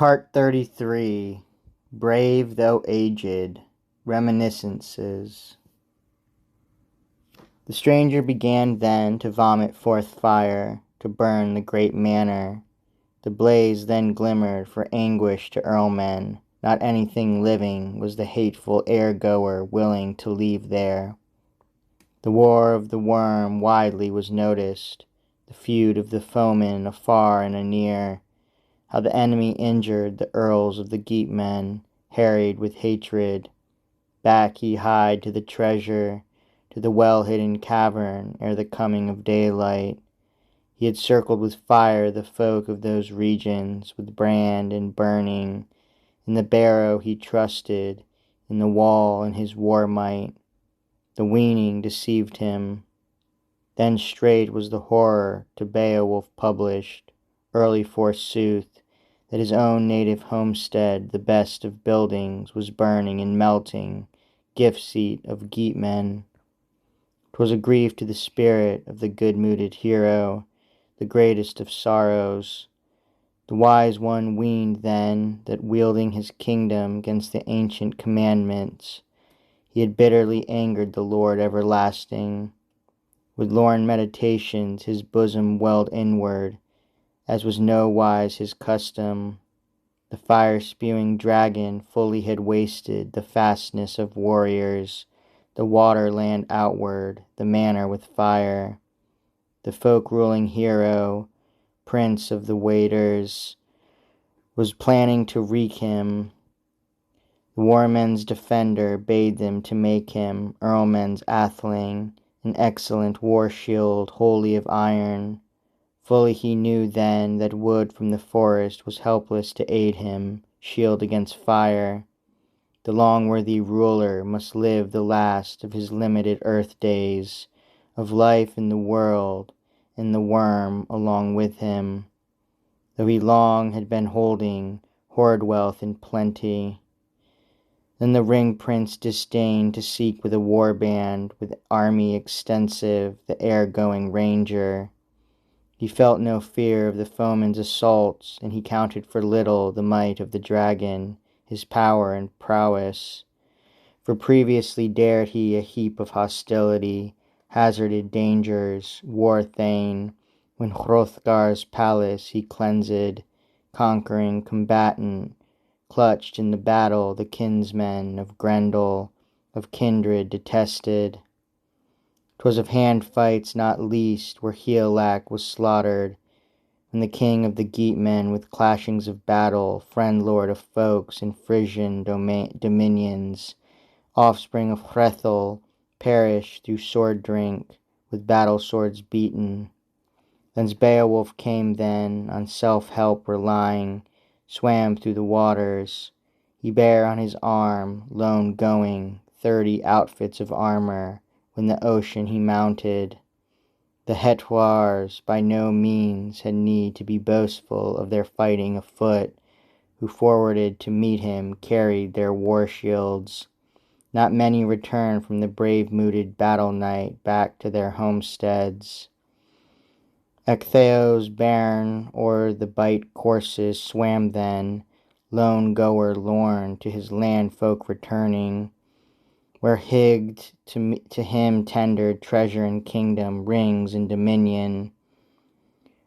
Part 33. Brave Though Aged. Reminiscences. The stranger began then to vomit forth fire, to burn the great manor. The blaze then glimmered for anguish to earlmen. Not anything living was the hateful air-goer willing to leave there. The war of the worm widely was noticed, the feud of the foemen afar and anear. How the enemy injured the earls of the Geatmen, harried with hatred. Back he hied to the treasure, to the well-hidden cavern ere the coming of daylight. He had circled with fire the folk of those regions, with brand and burning. In the barrow he trusted, in the wall and his war might. The weaning deceived him. Then straight was the horror to Beowulf published, early forsooth, that his own native homestead, the best of buildings, was burning and melting, gift-seat of Geatmen. 'Twas a grief to the spirit of the good-mooded hero, the greatest of sorrows. The wise one weened then that, wielding his kingdom 'gainst the ancient commandments, he had bitterly angered the Lord everlasting. With lorn meditations his bosom welled inward, as was no wise his custom. The fire-spewing dragon fully had wasted the fastness of warriors, the water-land outward, the manor with fire. The folk-ruling hero, prince of the waiters, was planning to wreak him. The warmen's defender bade them to make him earlmen's atheling, an excellent war-shield wholly of iron. Fully he knew then that wood from the forest was helpless to aid him, shield against fire. The long-worthy ruler must live the last of his limited earth days, of life in the world, and the worm along with him, though he long had been holding hoard wealth in plenty. Then the ring-prince disdained to seek with a war-band, with army extensive, the air-going ranger. He felt no fear of the foeman's assaults, and he counted for little the might of the dragon, his power and prowess. For previously dared he a heap of hostility, hazarded dangers, war thane, when Hrothgar's palace he cleansed, conquering combatant, clutched in the battle the kinsmen of Grendel, of kindred detested. 'Twas of hand-fights not least where Higelac was slaughtered, when the king of the Geatmen with clashings of battle, friend-lord of folks in Frisian dominions, offspring of Hrethel, perished through sword-drink, with battle-swords beaten. Thence Beowulf came then, on self-help relying, swam through the waters. He bare on his arm, lone going, 30 outfits of armor, when the ocean he mounted. The Hetwars by no means had need to be boastful of their fighting afoot, who forwarded to meet him carried their war-shields. Not many returned from the brave-mooded battle-night back to their homesteads. Ecgtheow's bairn o'er the bight courses swam then, lone goer lorn to his land-folk returning, where Hygd to him tendered treasure and kingdom, rings and dominion.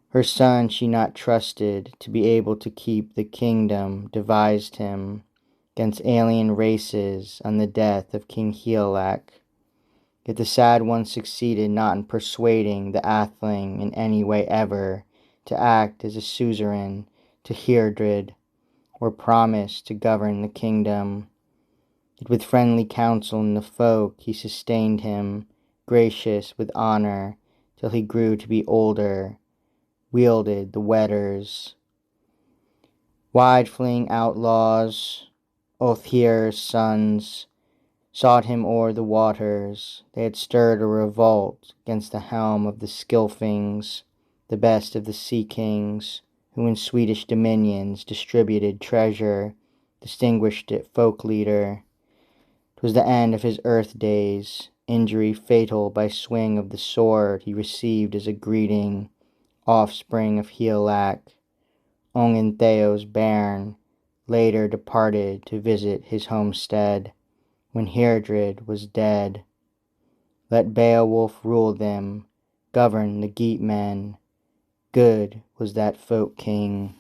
Her son she not trusted to be able to keep the kingdom, devised him 'gainst alien races on the death of King Higelac. Yet the sad one succeeded not in persuading the atheling in any way ever to act as a suzerain to Heardred, or promise to govern the kingdom. Yet with friendly counsel in the folk he sustained him, gracious with honor, till he grew to be older, wielded the Weders. Wide-fleeing outlaws, Othier's sons, sought him o'er the waters. They had stirred a revolt 'gainst the helm of the Skilfings, the best of the sea-kings, who in Swedish dominions distributed treasure, distinguished it folk-leader. 'Twas the end of his earth days, injury fatal by swing of the sword he received as a greeting, offspring of Higelac, Ongentheow's bairn, later departed to visit his homestead, when Heardred was dead. Let Beowulf rule them, govern the Geatmen, good was that folk king.